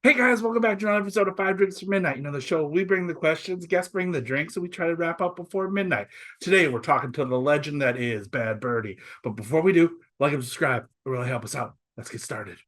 Hey guys, welcome back to another episode of Five Drinks for Midnight. You know, the show we bring the questions, guests bring the drinks, and we try to wrap up before midnight. Today, we're talking to the legend that is Bad Birdy. But before we do, like and subscribe. It really help us out. Let's get started.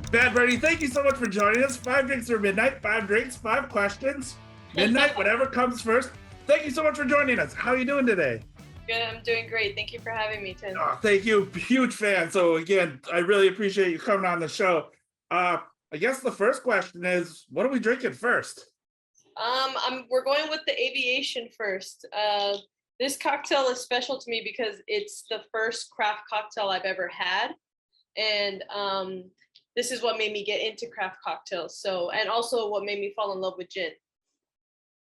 Bad Birdy, thank you so much for joining us. Five Drinks for Midnight, 5 drinks, 5 questions. Midnight, whatever comes first. Thank you so much for joining us. How are you doing today? Good, I'm doing great. Thank you for having me, Tim. Oh, thank you. Huge fan. So again, I really appreciate you coming on the show. I guess the first question is, what are we drinking first? We're going with the aviation first. This cocktail is special to me because it's the first craft cocktail I've ever had. And this is what made me get into craft cocktails. So, and also what made me fall in love with gin.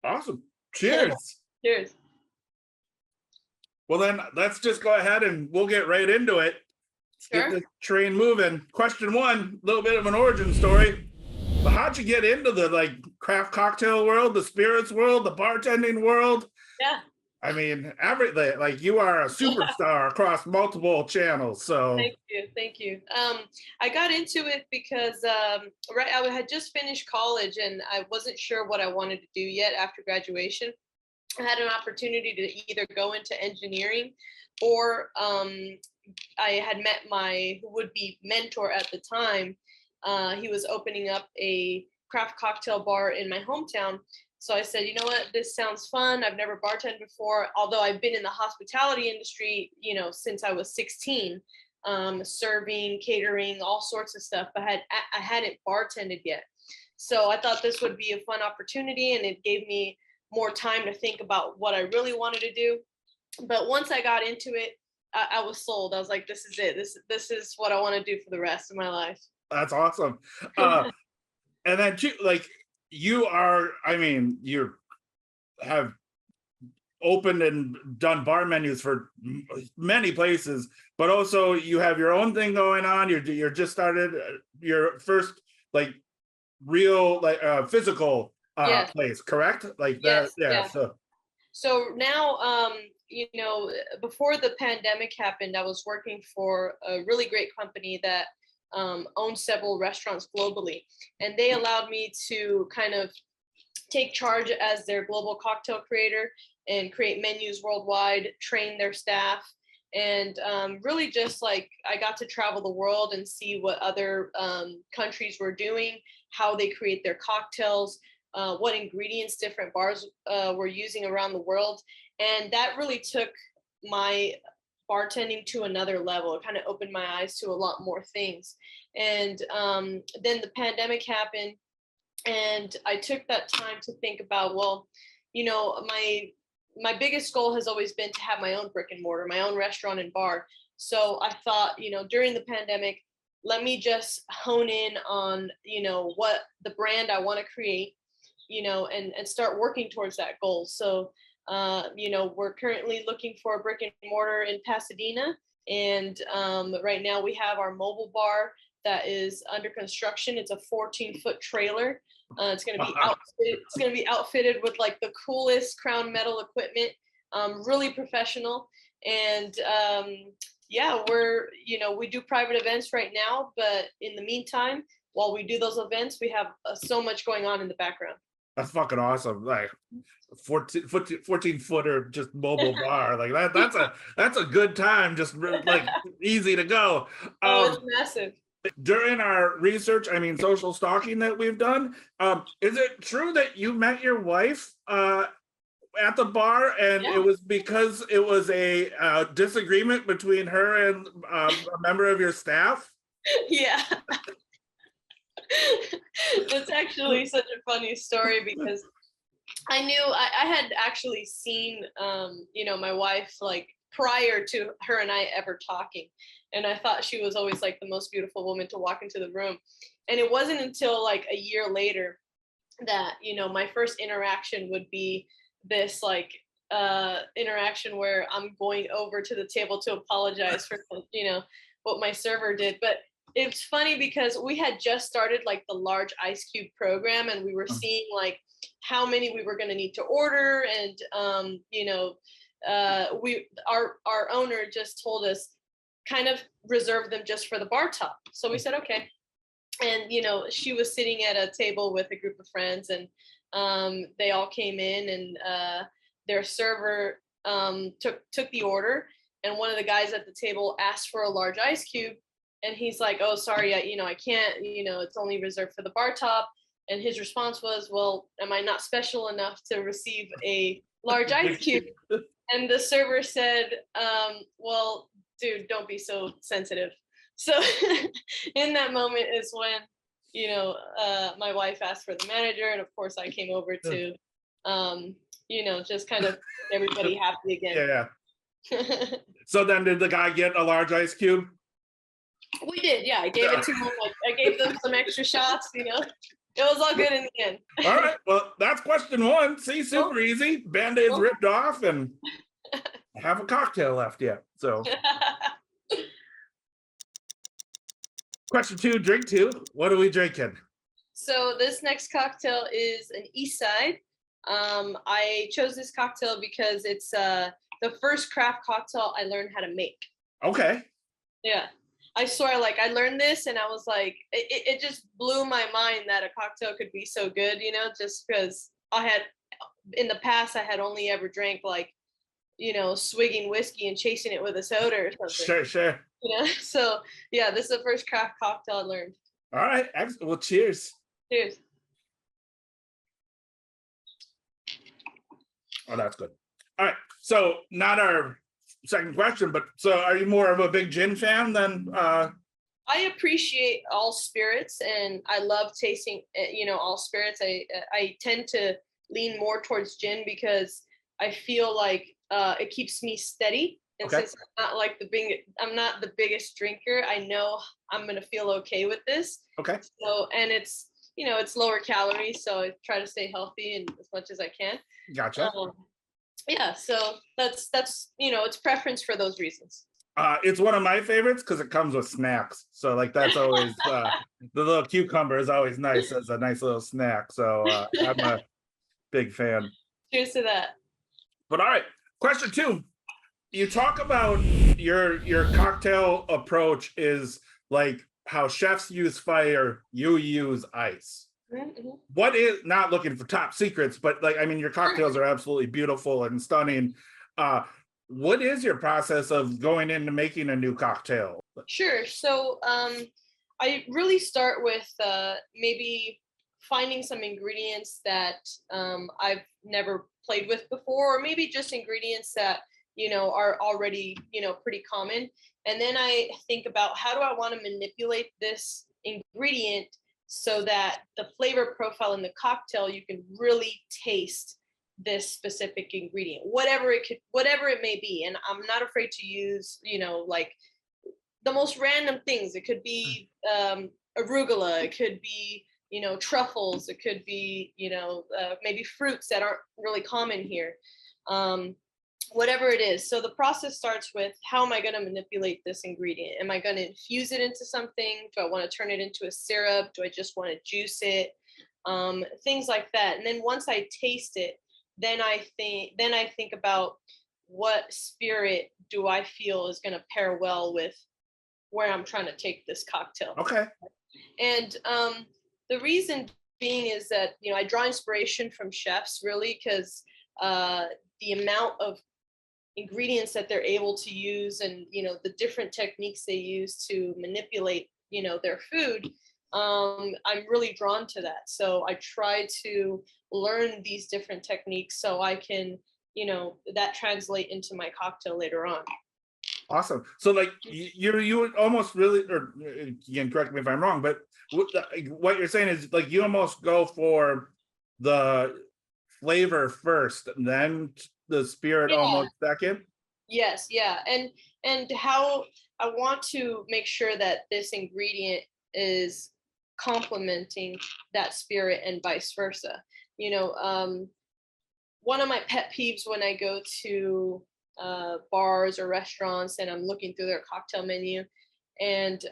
Awesome. Cheers. Cheers. Well, then let's just go ahead and we'll get right into it. Sure. Get the train moving. Question 1, a little bit of an origin story. But how'd you get into the craft cocktail world, the spirits world, the bartending world? Yeah. I mean, everything. You are a superstar across multiple channels. So thank you. I got into it because I had just finished college and I wasn't sure what I wanted to do yet after graduation. I had an opportunity to either go into engineering or I had met my would-be mentor at the time. He was opening up a craft cocktail bar in my hometown. So I said, you know what, this sounds fun. I've never bartended before, although I've been in the hospitality industry, since I was 16, serving, catering, all sorts of stuff, but I hadn't bartended yet. So I thought this would be a fun opportunity and it gave me more time to think about what I really wanted to do. But once I got into it, I was sold. I was like, this is it. This is what I want to do for the rest of my life. That's awesome. And then you have opened and done bar menus for many places, but also you have your own thing going on. You're just started your first real physical Yes. place, correct? Yes, that, yeah. yeah. So now, before the pandemic happened, I was working for a really great company that owns several restaurants globally. And they allowed me to kind of take charge as their global cocktail creator and create menus worldwide, train their staff. And really just I got to travel the world and see what other countries were doing, how they create their cocktails, what ingredients different bars were using around the world. And that really took my bartending to another level. It kind of opened my eyes to a lot more things. And then the pandemic happened and I took that time to think about, my biggest goal has always been to have my own brick and mortar, my own restaurant and bar. So I thought, during the pandemic, let me just hone in on, what the brand I want to create, and start working towards that goal. So we're currently looking for a brick and mortar in Pasadena. And right now we have our mobile bar that is under construction. It's a 14-foot trailer. It's going to be outfitted. It's going to be outfitted with the coolest crown metal equipment, really professional. And we do private events right now, but in the meantime, while we do those events, we have so much going on in the background. That's fucking awesome. 14 footer just mobile bar that's a good time, just easy to go. It's massive. During our research, social stalking that we've done, is it true that you met your wife at the bar and it was because it was a disagreement between her and a member of your staff? Yeah. That's actually such a funny story because I had actually seen, my wife like prior to her and I ever talking. And I thought she was always like the most beautiful woman to walk into the room. And it wasn't until like a year later that, my first interaction would be this like interaction where I'm going over to the table to apologize for, what my server did. But it's funny because we had just started like the large ice cube program, and we were seeing like how many we were going to need to order. And, our owner just told us kind of reserve them just for the bar top. So we said, okay. And, she was sitting at a table with a group of friends, and they all came in, and their server took the order. And one of the guys at the table asked for a large ice cube. And he's like, oh, sorry, I can't, it's only reserved for the bar top. And his response was, well, am I not special enough to receive a large ice cube? And the server said, well, dude, don't be so sensitive. So in that moment is when, my wife asked for the manager. And of course I came over to, just kind of everybody happy again. Yeah. So then did the guy get a large ice cube? We did, yeah. I gave it to him. I gave them some extra shots, It was all good in the end. All right. Well, that's question one. See, super easy. Band-Aids ripped off, and have a cocktail left yet. So question two, drink two. What are we drinking? So this next cocktail is an East Side. I chose this cocktail because it's the first craft cocktail I learned how to make. Okay. Yeah. I swear, like I learned this and I was like, it just blew my mind that a cocktail could be so good, just because in the past, I had only ever drank like, swigging whiskey and chasing it with a soda or something. Sure. So yeah, this is the first craft cocktail I learned. All right, excellent. Well, cheers. Cheers. Oh, that's good. All right, so not our second question, but so are you more of a big gin fan than I appreciate all spirits, and I love tasting all spirits. I tend to lean more towards gin because I feel like it keeps me steady, and since I'm not the biggest drinker, I know I'm gonna feel okay with this. Okay. So, and it's it's lower calories, so I try to stay healthy and as much as I can. Gotcha. Yeah, so that's it's preference for those reasons. It's one of my favorites because it comes with snacks. So like that's always the little cucumber is always nice as a nice little snack. So I'm a big fan. Cheers to that. But all right, question two. You talk about your cocktail approach is like how chefs use fire, you use ice. Mm-hmm. What is, not looking for top secrets, but like, I mean, your cocktails are absolutely beautiful and stunning. What is your process of going into making a new cocktail? Sure. So I really start with maybe finding some ingredients that I've never played with before, or maybe just ingredients that, are already, pretty common. And then I think about how do I want to manipulate this ingredient so that the flavor profile in the cocktail, you can really taste this specific ingredient, whatever it may be. And I'm not afraid to use, like the most random things. It could be arugula, it could be, truffles, it could be, maybe fruits that aren't really common here. Whatever it is. So the process starts with, how am I going to manipulate this ingredient? Am I going to infuse it into something? Do I want to turn it into a syrup? Do I just want to juice it? Things like that. And then once I taste it, then I think about what spirit do I feel is going to pair well with where I'm trying to take this cocktail. Okay. And the reason being is that, I draw inspiration from chefs really, because the amount of ingredients that they're able to use and, the different techniques they use to manipulate, their food. I'm really drawn to that. So I try to learn these different techniques so I can, that translate into my cocktail later on. Awesome. So like you would almost really, or you can correct me if I'm wrong, but what you're saying is like you almost go for the flavor first, then the spirit almost second. Yes, yeah. And how I want to make sure that this ingredient is complementing that spirit and vice versa. One of my pet peeves when I go to bars or restaurants and I'm looking through their cocktail menu, and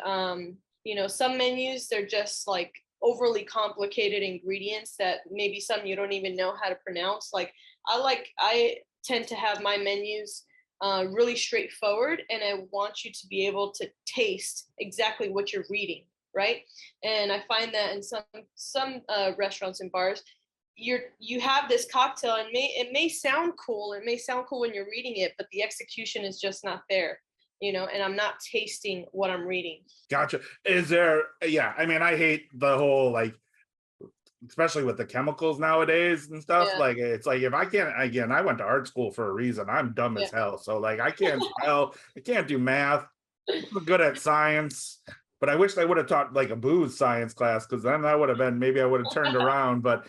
some menus, they're just like overly complicated ingredients that maybe some you don't even know how to pronounce. Like I tend to have my menus really straightforward, and I want you to be able to taste exactly what you're reading, right? And I find that in some restaurants and bars, you have this cocktail, and it may sound cool. It may sound cool when you're reading it, but the execution is just not there, and I'm not tasting what I'm reading. Gotcha. Is there? Yeah, I mean, I hate the whole, like, especially with the chemicals nowadays and stuff. Yeah. Like, it's like, if I can't, again, I went to art school for a reason. I'm dumb as hell, so like I can't spell, I can't do math. I'm good at science, but I wish they would have taught like a booze science class, because then that would have been, maybe I would have turned around. But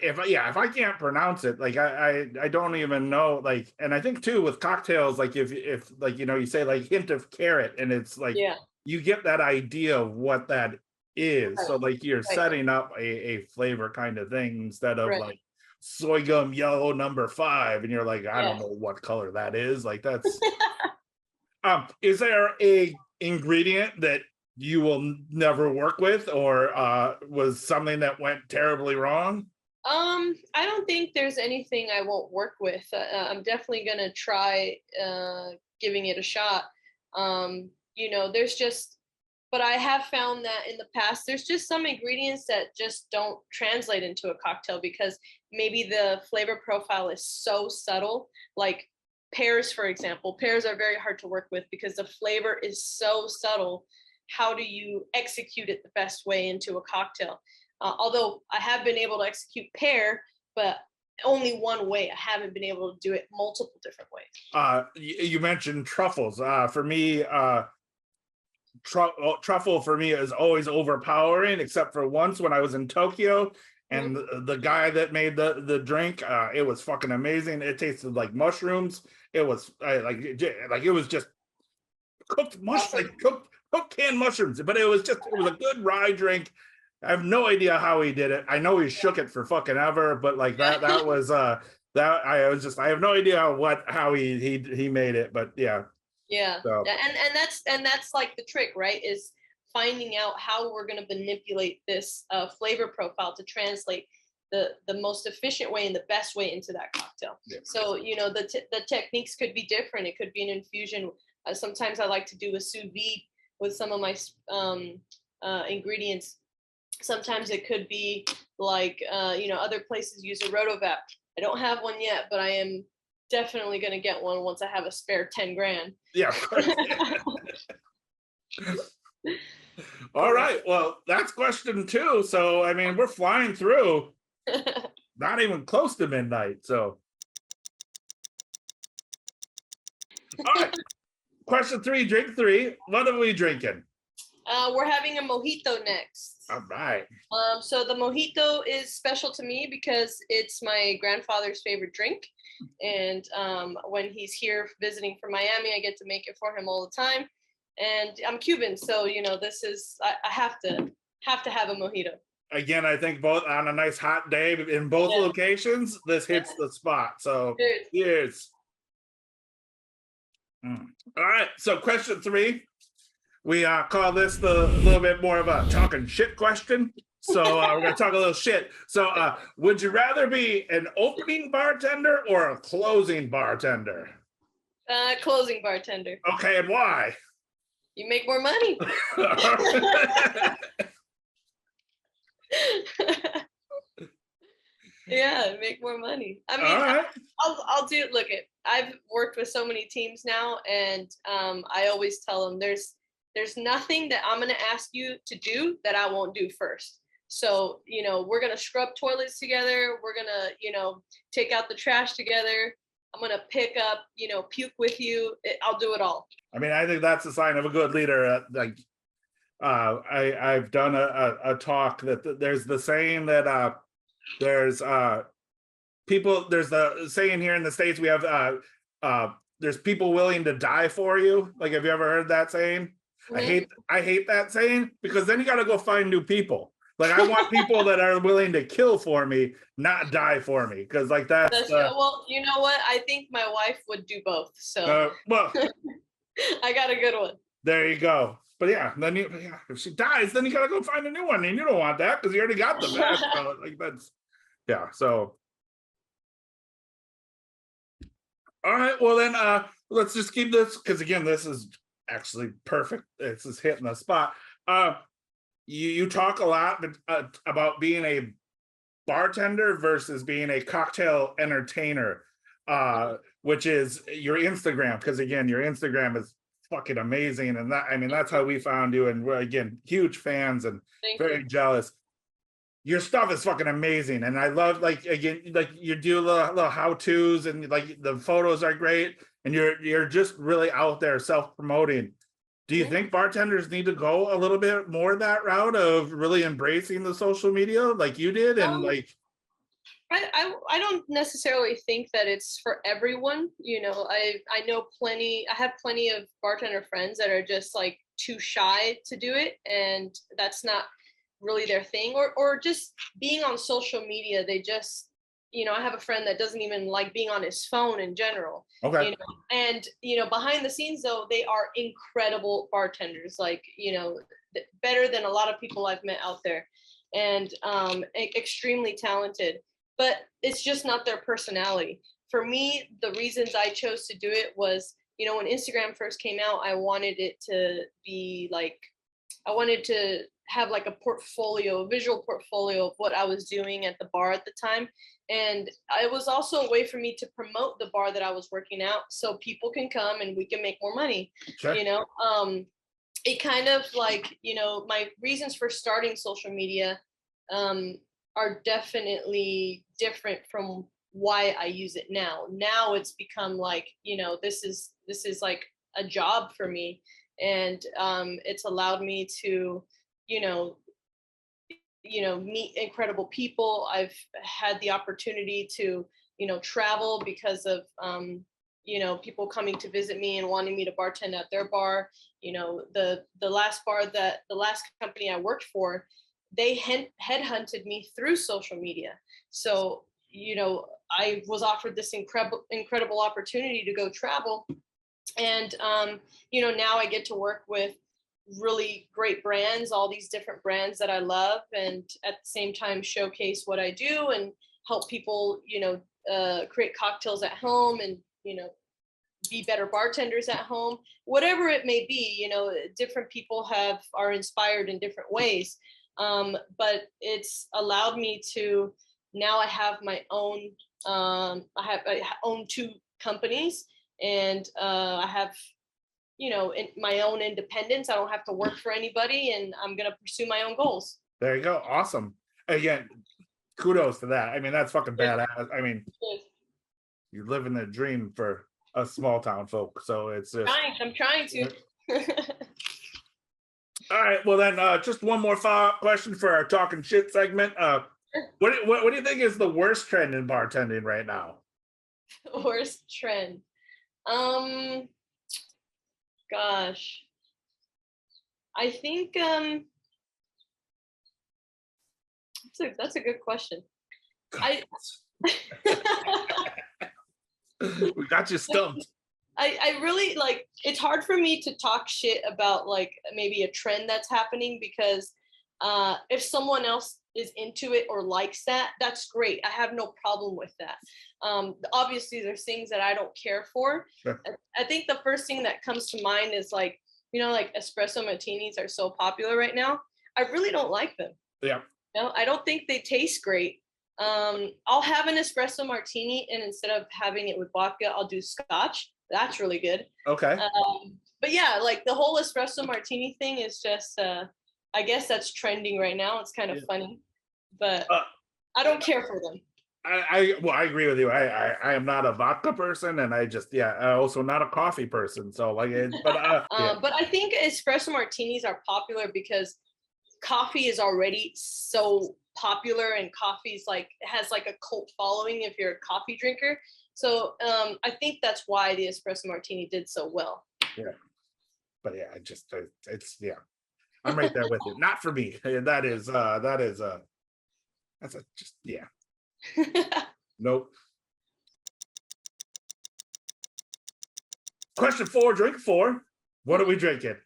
if I can't pronounce it, like I don't even know, like. And I think too with cocktails, like if like you say like hint of carrot, and it's like you get that idea of what that is. Right. So like you're setting up a flavor kind of thing, instead of like sorghum yellow #5, and you're like, I don't know what color that is. Like that's is there a ingredient that you will never work with, or was something that went terribly wrong? I don't think there's anything I won't work with. I'm definitely gonna try giving it a shot. There's just, but I have found that in the past, there's just some ingredients that just don't translate into a cocktail, because maybe the flavor profile is so subtle. Like pears, for example. Pears are very hard to work with because the flavor is so subtle. How do you execute it the best way into a cocktail? Although I have been able to execute pear, but only one way. I haven't been able to do it multiple different ways. You mentioned truffles. For me, truffle for me is always overpowering, except for once when I was in Tokyo, and the guy that made the drink, it was fucking amazing. It tasted like mushrooms. It was like it was just cooked cooked canned mushrooms, but it was a good rye drink. I have no idea how he did it. I know he shook it for fucking ever, but like that was I have no idea how he made it, but yeah. Yeah. So. And that's like the trick, right? Is finding out how we're going to manipulate this flavor profile to translate the most efficient way and the best way into that cocktail. Yeah. So, the techniques could be different. It could be an infusion. Sometimes I like to do a sous vide with some of my ingredients. Sometimes it could be like, other places use a rotovap. I don't have one yet, but I am definitely going to get one once I have a spare 10 grand. Yeah. All right. Well, that's question 2. So, I mean, we're flying through. Not even close to midnight. So. All right. Question 3, drink 3. What are we drinking? We're having a mojito next. All right. So the mojito is special to me because it's my grandfather's favorite drink. And when he's here visiting from Miami, I get to make it for him all the time. And I'm Cuban, so this is I have to have a mojito. Again, I think both on a nice hot day in both locations, this hits the spot. So cheers. All right. So question 3. We call this the little bit more of a talking shit question. So we're going to talk a little shit. So would you rather be an opening bartender or a closing bartender? Closing bartender. Okay, and why? You make more money. Yeah, make more money. I mean, I'll do it. Look, I've worked with so many teams now, and I always tell them there's nothing that I'm going to ask you to do that I won't do first. So, we're going to scrub toilets together. We're going to, take out the trash together. I'm going to pick up, puke with you. I'll do it all. I mean, I think that's a sign of a good leader. I've done a talk that there's the saying that there's people, there's the saying here in the States, we have there's people willing to die for you. Like, have you ever heard that saying? Mhm. I hate that saying, because then you got to go find new people. Like, I want people that are willing to kill for me, not die for me, because like that's well, you know what? I think my wife would do both. So well, I got a good one. there you go. But yeah, then if she dies, then you got to go find a new one, and you don't want that because you already got the best. So, like, that's So all right, well then let's just keep this, because again, this is actually perfect. This is hitting the spot. You talk a lot about being a bartender versus being a cocktail entertainer, which is your Instagram, because again, your Instagram is fucking amazing, and that's how we found you, and we're again huge fans and very jealous. Your stuff is fucking amazing, and I love, like, again, like you do little how-tos, and like the photos are great, and you're just really out there self-promoting. Do you think bartenders need to go a little bit more that route of really embracing the social media like you did? And like, I don't necessarily think that it's for everyone. You know, I have plenty of bartender friends that are just like too shy to do it, and that's not really their thing, or just being on social media, they just, you know, I have a friend that doesn't even like being on his phone in general. okay, you know, and you know, behind the scenes though, they are incredible bartenders, like, you know, better than a lot of people I've met out there, and extremely talented, but it's just not their personality. For me, the reasons I chose to do it was, you know, when Instagram first came out, I wanted it to be like, I wanted to have like a portfolio, a visual portfolio of what I was doing at the bar at the time. And it was also a way for me to promote the bar that I was working at, so people can come and we can make more money. sure. You know, it kind of like, you know, my reasons for starting social media are definitely different from why I use it now. Now it's become like, you know, this is like a job for me, and it's allowed me to, you know, meet incredible people. I've had the opportunity to, you know, travel because of you know, people coming to visit me and wanting me to bartend at their bar. You know, the last company I worked for, they headhunted me through social media. So, you know, I was offered this incredible opportunity to go travel, and you know, now I get to work with really great brands, all these different brands that I love, and at the same time showcase what I do and help people, you know, create cocktails at home, and, you know, be better bartenders at home, whatever it may be. You know, different people are inspired in different ways, but it's allowed me to, now I have my own, I own 2 companies, and I have, you know, in my own independence. I don't have to work for anybody, and I'm going to pursue my own goals. There you go. Awesome. Again, kudos to that. I mean, that's fucking badass. I mean, you're living the dream for us small town folk. So it's just, I'm trying to. All right. Well, then just one more follow-up question for our talking shit segment. What do you think is the worst trend in bartending right now? Worst trend. Gosh, I think that's a good question. We got you stumped. I really, like, it's hard for me to talk shit about like maybe a trend that's happening, because if someone else is into it or likes that, that's great. I have no problem with that. Obviously there's things that I don't care for. Sure. I think the first thing that comes to mind is, like, you know, like espresso martinis are so popular right now. I really don't like them. Yeah. You know, I don't think they taste great. I'll have an espresso martini, and instead of having it with vodka, I'll do scotch. That's really good. Okay. But yeah, like the whole espresso martini thing is just, I guess that's trending right now. It's kind of funny, but I don't care for them. I agree with you. I am not a vodka person, and I also not a coffee person. So like, but I think espresso martinis are popular because coffee is already so popular, and coffee's like has like a cult following if you're a coffee drinker. So I think that's why the espresso martini did so well. Yeah, but yeah, I'm right there with you. Not for me. That's a just yeah. Nope. Question 4, drink 4. What are we drinking?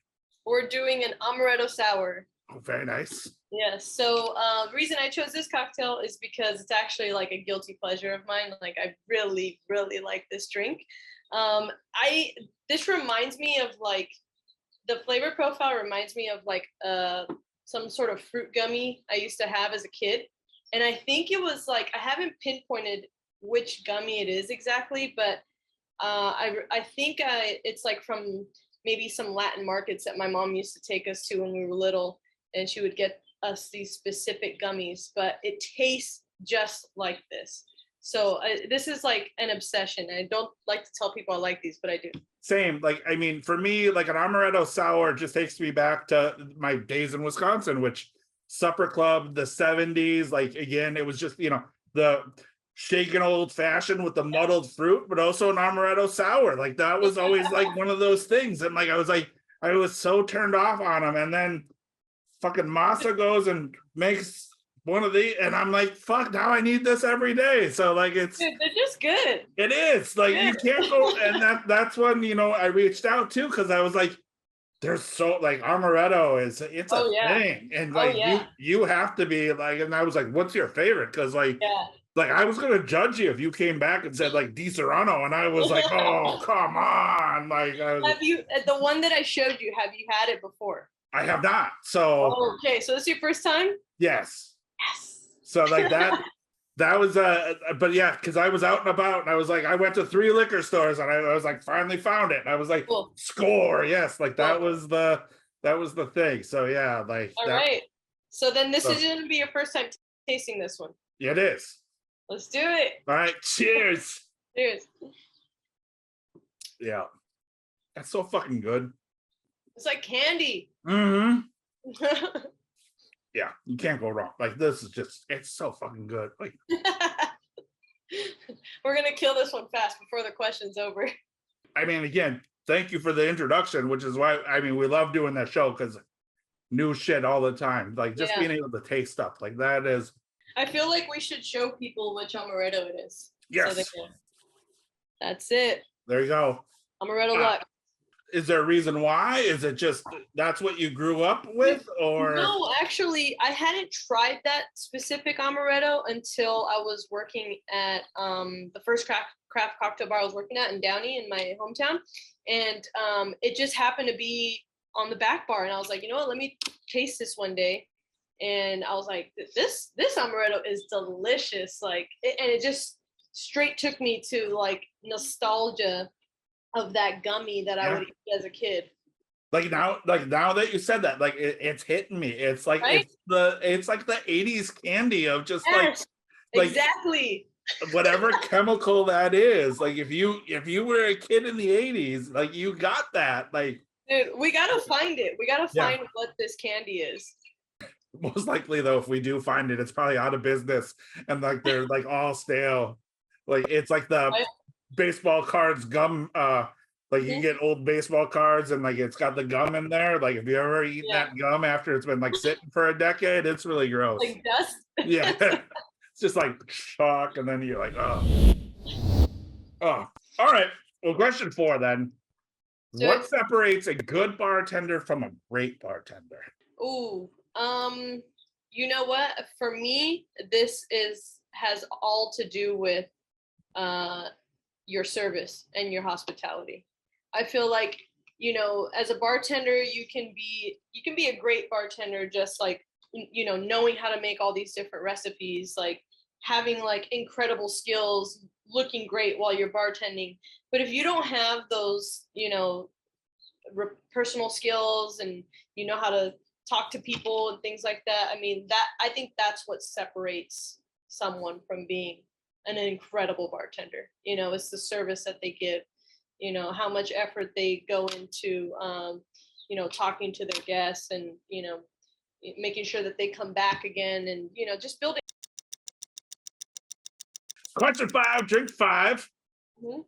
We're doing an amaretto sour. Oh, very nice. Yeah, so the reason I chose this cocktail is because it's actually like a guilty pleasure of mine. Like I really, really like this drink. This reminds me of like, the flavor profile reminds me of like some sort of fruit gummy I used to have as a kid. And I think it was like, I haven't pinpointed which gummy it is exactly, but I think it's like from maybe some Latin markets that my mom used to take us to when we were little, and she would get us these specific gummies, but it tastes just like this. So this is like an obsession. I don't like to tell people I like these, but I do. Same. Like, I mean, for me, like an amaretto sour just takes me back to my days in Wisconsin, which supper club, the 70s. Like, again, it was just, the shaken old fashioned with the muddled fruit, but also an amaretto sour. Like that was always like one of those things. And like, I was so turned off on them. And then fucking Masa goes and makes one of these, and I'm like, fuck, now I need this every day. So like, Dude, they're just good. It is like, you can't go. And that's when, I reached out too, because I was like, there's so like amaretto it's a thing. And like, you have to be like, and I was like, what's your favorite? Because like, like I was gonna judge you if you came back and said like Di Serrano, and I was like, oh come on. Like, have you, the one that I showed you, have you had it before? I have not. So okay, so this is your first time? Yes. So like that was but yeah, because I was out and about, and I was like, I went to 3 liquor stores, and I was like, finally found it, and I was like, cool. Score, yes, like that was the thing. So yeah, like all right. So then this is gonna be your first time tasting this one. Yeah, it is. Let's do it. All right, cheers. Cheers. Yeah, that's so fucking good. It's like candy. Mm-hmm. Yeah, you can't go wrong. Like this is just, it's so fucking good. Like we're gonna kill this one fast before the question's over. I mean, again, thank you for the introduction, which is why, I mean, we love doing that show, because new shit all the time. Like just being able to taste stuff like that is. I feel like we should show people which amaretto it is. Yes. So that's it. There you go. Amaretto luck. Is there a reason why? Is it just that's what you grew up with, or? No, actually, I hadn't tried that specific amaretto until I was working at the first craft cocktail bar I was working at in Downey in my hometown, and it just happened to be on the back bar, and I was like, you know what? Let me taste this one day, and I was like, this amaretto is delicious, like, and it just straight took me to like nostalgia of that gummy that I would eat as a kid. Like now that you said that, like it's hitting me. It's like it's like the 80s candy of just like exactly whatever chemical that is. Like if you were a kid in the 80s, like you got that. Like, dude, we gotta find it. We gotta find what this candy is. Most likely though, if we do find it, it's probably out of business, and like they're like all stale. Like it's like the baseball cards gum, like you get old baseball cards, and like it's got the gum in there. Like if you ever eat that gum after it's been like sitting for a decade, it's really gross. Like dust. Yeah. It's just like shock, and then you're like, oh. All right, well, question 4 then. What separates a good bartender from a great bartender? Ooh, you know what, for me this has all to do with your service and your hospitality. I feel like, as a bartender, you can be a great bartender just like, knowing how to make all these different recipes, like having like incredible skills, looking great while you're bartending. But if you don't have those, personal skills, and you know how to talk to people and things like that, I think that's what separates someone from being an incredible bartender. It's the service that they give, how much effort they go into, talking to their guests, and, making sure that they come back again, and just building. Question 5, drink 5. All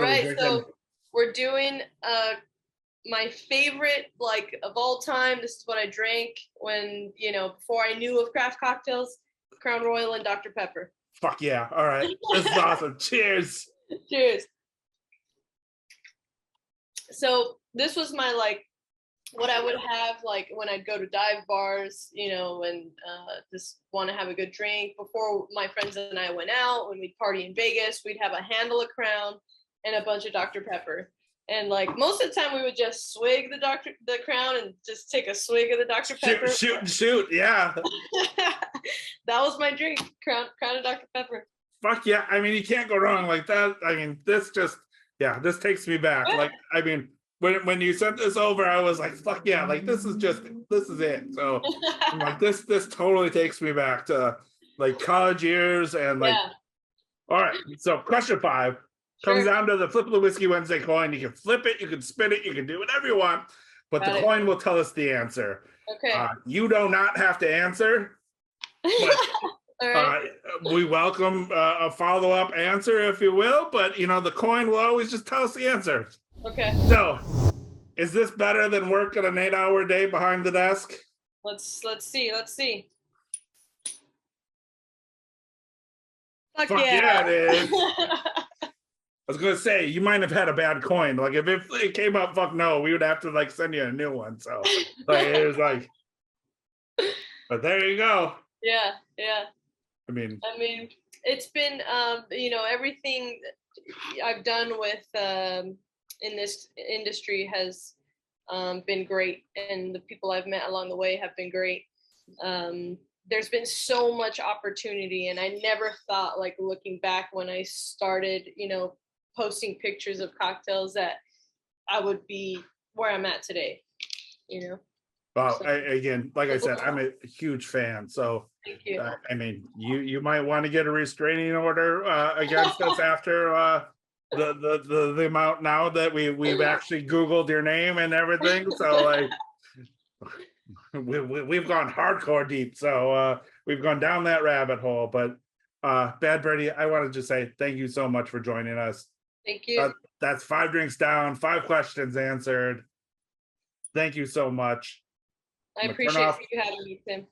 right, so we're doing my favorite, like, of all time. This is what I drank when, before I knew of craft cocktails: Crown Royal and Dr. Pepper. Fuck yeah. All right. This is awesome. Cheers. Cheers. So this was my, like, what I would have, like, when I'd go to dive bars, and just want to have a good drink. Before my friends and I went out, when we'd party in Vegas, we'd have a handle of Crown and a bunch of Dr. Pepper. And, like, most of the time we would just swig the Crown and just take a swig of the Dr. Pepper. Shoot. Yeah. That was my drink, Crown and Dr. Pepper. Fuck yeah. I mean, you can't go wrong like that. I mean, this takes me back. Like, I mean, when you sent this over, I was like, fuck yeah, like this is it. So I'm like, this totally takes me back to, like, college years and, like, all right. So question 5 comes down to the flip of the Whiskey Wednesday coin. You can flip it, you can spin it, you can do whatever you want, but the coin will tell us the answer. Okay. You do not have to answer, but all right. We welcome a follow-up answer, if you will, but the coin will always just tell us the answer. Okay. So, is this better than working an 8-hour day behind the desk? Let's see. Fuck yeah, it is. I was gonna say, you might have had a bad coin. Like, if it came up, fuck no, we would have to, like, send you a new one. So, like, it was like, but there you go. Yeah. I mean, it's been, everything I've done with in this industry has been great, and the people I've met along the way have been great. There's been so much opportunity, and I never thought, like, looking back when I started, posting pictures of cocktails, that I would be where I'm at today, Well, again, like I said, I'm a huge fan. So, thank you. I mean, you might want to get a restraining order against us after the amount now that we've actually Googled your name and everything. So, like, we've gone hardcore deep. So we've gone down that rabbit hole. But Bad Birdy, I wanted to say thank you so much for joining us. Thank you. That's 5 drinks down, 5 questions answered. Thank you so much. I appreciate you having me, Tim.